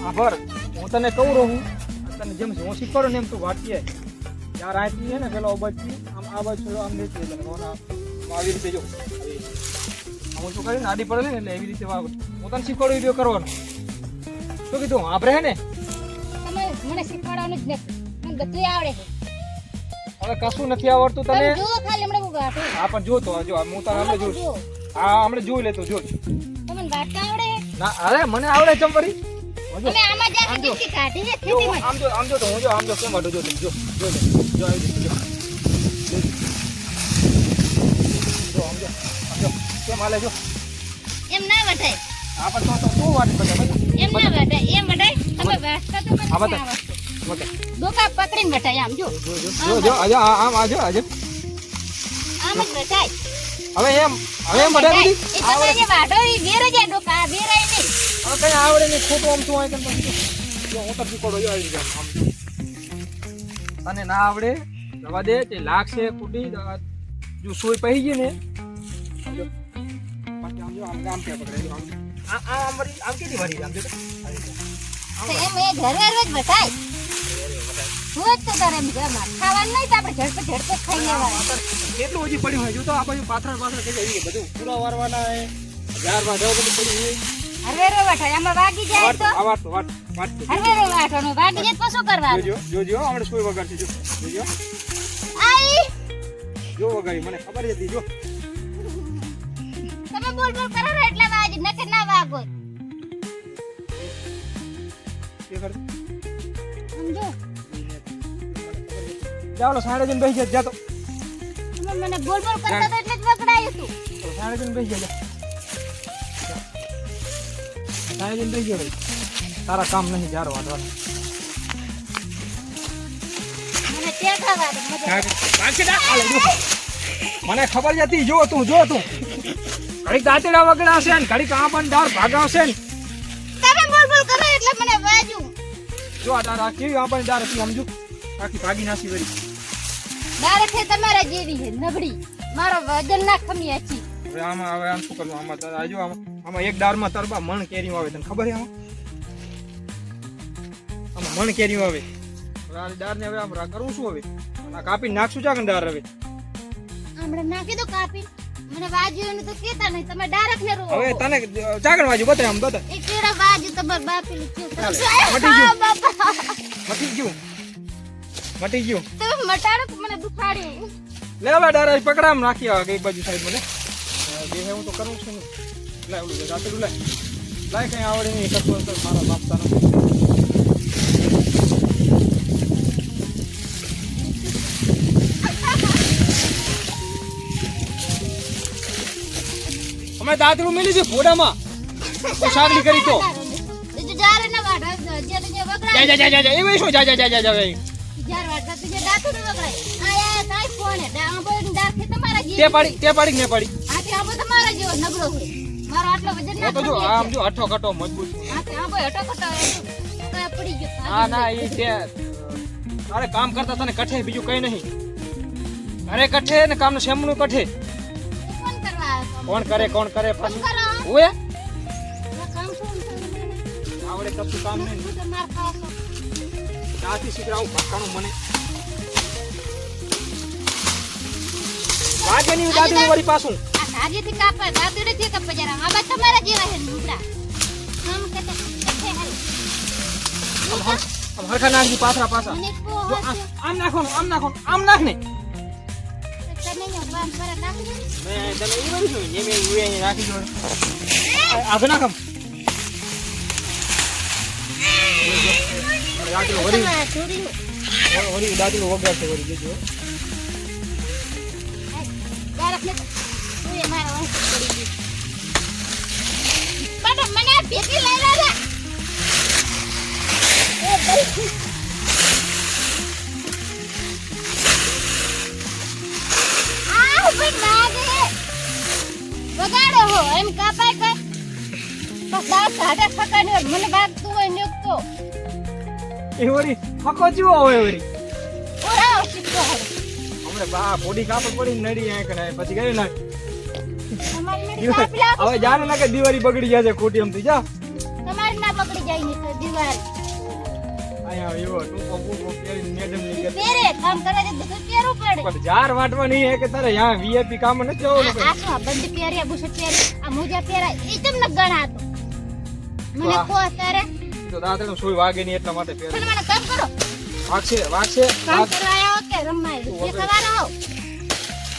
આભાર હું તને કહું રહું તને જેમ હું શીખવાડું ને એમ તું વાંચીએ યાર આંચી છે ને પેલો અબાજી આમ આ બાજુ આમ નીચે તને આવી રીતે જો હું શું કરીને આડી પડે ને એટલે એવી રીતે હું તને શીખવાડું વિડીયો કરવાનો શું કીધું આપણે હે ને તમે મને શીખવાડવાનું જ નથી મને બધું આવડે છે હવે કશું નથી આવડતું તને જો ખાલી હમણાં હું ગાઠું હા પણ જો તો જો હું તને હમણાં જોઉં હા હમણાં જોઈ લેતો જો તમને ગાઠતા આવડે ના અરે મને આવડે ચંપરી તમે આમાં જા કે કેટલી કાઢી છે ખેતીમાં આમ જો તો હું જો આમ જો કેમ વાડો જો જો જો આવી રીતે જો આમ જો કેમ હાલે જો એમ ના વટાય આ પણ તો શું વાત કરે ભાઈ એમ ના વટાય એમ વટાય તમે વાસતા તો મને આ બતા બતા ડોકા પકડીને વટાય આમ જો જો આજો આમ આજો આજો આમ જ વટાય હવે એમ બડા બધી એ તમારે વાડો ઈ વેરે જાય ડોકા વેરાય નહીં હવે કઈ આવડે ને ખોટું આમ તું આય કેમ જો હું તો શીખવાડો જો આવી જાય આમ અને ના આવડે રવા દે તે લાગશે કુટી જો સોય પહી ગઈ ને સમજો પાછી આમ જો આમ કે પકડે જો આમ વળી આમ કેટલી વળી આમ જો તો એમ એ ઘરે રોજ વટાય રોજ તો તારે એમ ઘરમાં ખાવાનું નહીં તો આપણે ઝડપ ખાઈ લેવાનું કેટલું હજી પડ્યું હોય જો તો આ બાજુ પાથરા કે જાય બધું પૂરા વારવાના હે જારમાં જવું બધું પડ્યું હોય હરવેરો વટાય આમાં વાગી જાય તો આ વાત હરવેરો વાટવાનો વાગી જાય તો શું કરવાનું જોજો આપણે સોય વગાડશે જો જોજો આઈ જો વગાડી મને ખબર હતી જો તમે બોલ કરો રે એટલે વાજ નકે ના વાગો કે કર સમજો જાવલો સાડે જન બેસી જા તો તમે મને બોલ કરતા તો એટલે જ વગડાયું તું સાડે જન બેસી જા સાડે જન બેસી જા તારા કામ નહીં જાર વાટવા મને ટેકા વાગે મજા મને ખબર હતી જો તું ઘડીક દાંતડા વગડાશે ને ઘડીક આ પણ ડાળ ભાગાવશે ને તમે બોલ કરો એટલે મને વાજુ જો આ ડાળ કેવી આ પણ ડાળ હતી સમજુ આખી ભાગી નાસી વળી ડાળ છે તમારા જેવી છે નબળી મારો વજન ના ખમી હતી હવે આમ શું કરવું આમાં આજો આમાં એક ડાળમાં તરબા મણ કેરી આવે તને ખબર છે આમાં મણ કેરી આવે હવે આ ડાળને હવે આમ કરવું શું હવે આ કાપી નાખશું ચાક ડાળ હવે હમણે નાખી દો કાપી મને વાજ્યું ને તો કેતા નહીં તમે ડાયરેક્ટ ને રો હવે તને ચાકણ વાજુ બતા આમ બતા એ કેડા વાજ્યું તમાર બાપી મટી ગયું તમે મટાડો તો મને દુખાડ્યું લે હવે ડાળ પકડામ નાખી આ કઈ બાજુ સાઈડ મને બે હું તો કરું છું લે ઓલું રાતડું લે લાય કઈ આવડે નહીં કશું તો મારા બાપતાનો અમે દાદરું મિલી છે ફોડામાં તો સાગલી કરી તો જારે ના વાડા જે વગડા જા એ શું જા જાર વાડા તુજે દાતું વગડા આયા કાઈ ફોન હે ડામ બોલ દાર કે તમારા જે તે પાડી ને પાડી આ તે આબો તમારા જેવો નબળો હોય મારો આટલો વજન ના તો જો આમ જો અઠો કટો મજબૂત આ તે આબો હટો કટો કા પડી ગયો હા ના એ તે અરે કામ કરતા તને કઠે બીજું કઈ નહીં અરે કઠે ને કામનું શેમનું કઠે કોણ કરવા કોણ કરે પાછું કરો ઓએ કામ શું આવડે કશું કામ નહીં તો માર ખાસો ત્યાંથી શીખરાવું ભટકાણું મને વાગેની દાદુ વળી પાછું આ સાજીથી કાપા દાદુડેથી કાપા જરા આ બા તમારા જેવા છે લુગડા આમ કતે હાલ આમ હરખા નાખી પાછા મને કો જો આમ નાખો આમ નાખ ને તને બાંધ પર નાખી દે મેં તને ઈ વળી જોઈ ને મેં ઉએ નાખી દો આ નાખમ દાદુ વળી દાદુ વગાડશે વળી જોજો ડાયરેક્ટ ને તું એ મારા વાસ પડી ગઈ પણ મને ભેગી લઈ લે એ ભાઈ આ ઉપર લાગે વગાડો હો એમ કાપાય કર બસ દાસ હાડા ફકાને મને વાગતું હોય ને તો એ વળી ફકો જીવો હોય વળી ઓરાવ શીખતો હવે હમણે બા બોડી કાપડ પડી નડી આંખ ને પછી ગઈ ના તમારી મેરી કાપી લાગો હવે જાને ના કે દિવાળી બગડી ગયા છે ખોટી એમથી જા તમારી ના બગડી જાય ને તો દિવાલ આયા એવો ટૂંકો બૂકો પહેરીને મેડમ ની ઘરે. પહેરે કામ કરે તો બધું પહેરવું પડે પણ જાર વાટવા નહીં હે કે તારે યા વીઆઈપી કામ નથી જવાનું કે? આ શું આ બંધ પહેર્યા બુશર્ટ પહેરી આ મોજા પહેર્યા એ કેમ ન ગણાતો મને વાહ. કહો તારે તો દાદા સોય વાગે નહીં એટલા માટે પહેરે. તમે મને કામ કરો વાગશે કામ વાગ. કરવા આયા હો કે રમાય જે થવાના હો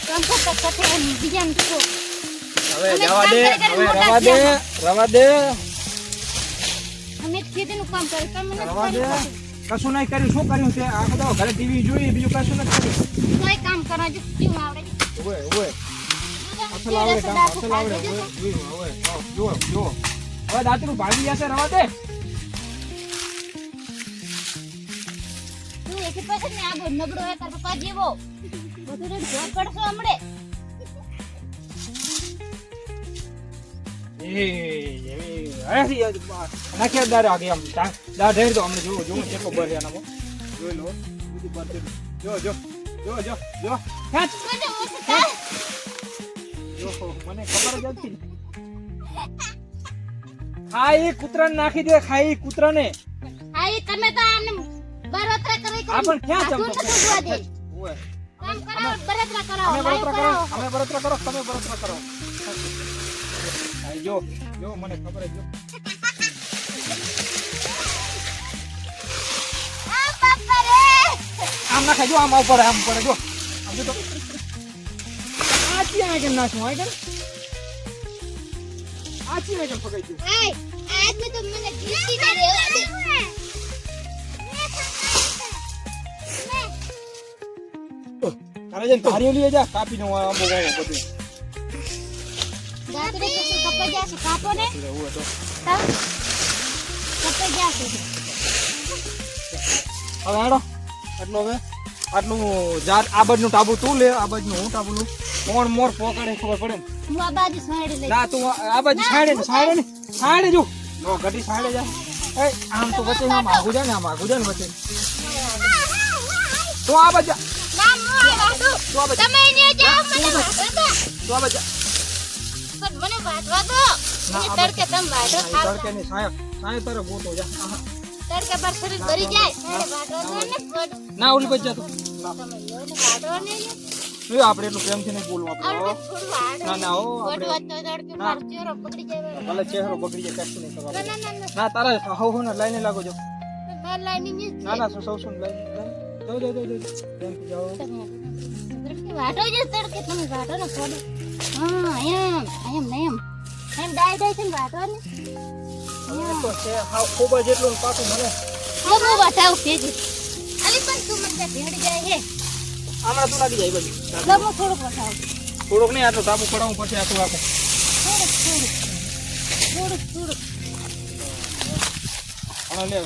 કામ કરતા કથે બીજાને કહો હવે અમે જવા કામ દે, કરી કરી હવે મોટા રવા દે, થયા. રવા દે, અમે ખેતીનું કામ કરે તમે મને રવા દે. કશું નહીં કર્યું, શું કર્યું છે? આ બધા ઘરે ટીવી જોઈએ, બીજું કશું નથી કર્યું. કોઈ કામ કરવા જો કેવું આવડે ઓય, ઓય. અસલ આવડે કામ, અસલ આવડે. ઓય, ઓય, ઓય. આવ, જુઓ, જુઓ. હવે દાંતરું ભાગી જશે, રવા દે. તું એથી પછી ને આ બહુ નબળો હે તાર પપ્પા જેવો બધું રે જોર પડશો હમણે નાખ્યા દાર આગે આમ દાર ઢેર દો અમને જોવો જોવો કેટલો બર એનામાં જોઈ લો બીજી બર છે. જો જો જો જો જો ખેંચ મને ઓછું થાય જો મને ખબર જ હતી. ખાઈ કૂતરાને નાખી દે, ખાઈ કૂતરાને. આ ઈ તમે તો આમને બળતરા કરી આ પણ ક્યાં આ તું ચમકો? નથી જોવા દે ઓય કામ કરાવો બળતરા કરાવો અમે લાઈવ બળતરા કરો, કરાવો અમે બળતરા કરો, તમે બળતરા કરો. ખાઈ જો જો મને ખબર જ જો. આ બાપા રે આમ નાખે જો, આમ ઉપર આમ પડે જો. આમ જો તો આ ક્યાં કેમ નાખું આ કર આ ક્યાં કેમ પકડી દઉં. આય આદમી તો મને જીતી ને રેવા દે તારે જઈને ધારીઓ લઈ જા, કાપીને હું આંબો વાવો બધું. દાતરે પછી કપાઈ જાશે કાપો ને એટલે હું તો તાવ કપાઈ જાશે હવે હેડો આટલું હવે આટલું જાત આ બાજુનું ટાબુ તું લે, આ બાજુનું હું ટાબુ લઉં. કોણ મોર પોકાડે ખબર પડે ને. હું આ બાજુ સાઈડ લઈ ના તું આ બાજુ છાડે ને, છાડે ને, છાડે જો નો ઘટી છાડે જા. એ આમ તો વચ્ચે આમ આગું જાય ને, આમ આગું જાય ને વચ્ચે. તો આ બાજુ જા. ના હું આ વાડું તો આ બાજુ તમે ને જાઓ મને ના, વાડવા દો તો આ બાજુ જા. પણ મને વાડવા દો ના, મને આ તડકે તમે વાડો ના, ખાવ તડકે ની છાયા છાયા તારે ગોતો જા. આહા. તડકે પર શરીર ભરી જાય તારે વાડવા દો ને ફોડ ના ઓલી બાજુ જા તું. ના, તમે લો ને વાડો ને જો આપણે એટલું પ્રેમથી નહીં બોલવું આપણે. આવડે થોડું વાડો ના, ના, હો, ફોડ આપણે- વાતો તડકે ના. મારો ચહેરો પકડી જાય ભલે ચહેરો બગડી જાય કશું નહીં ના કરવાનું. ના ના ના ના તારે હવ ને લઈને લાગો જો. બાર લાઈની ની ના ના સૌ સૌ લઈને જો જો જો જો પ્રેમથી જાઓ. તડકે વાડો જ તડકે તમે વાડો ને ફોડ હા એમ ડાય ડાય છે ને વાડો ને હવે તો છે હાવ ખૂબ જ એટલું પાછું મને હા બહુ વાટાવ ભેગી અલી પણ તું મને ભેડ જાય હે આમાં તું લાગી જાય બધું. ગમો થોડુંક વટાવ થોડુંક નહીં આટલું ટાબુ પડાવું પછી આટલું આખું. થોડુંક અને લે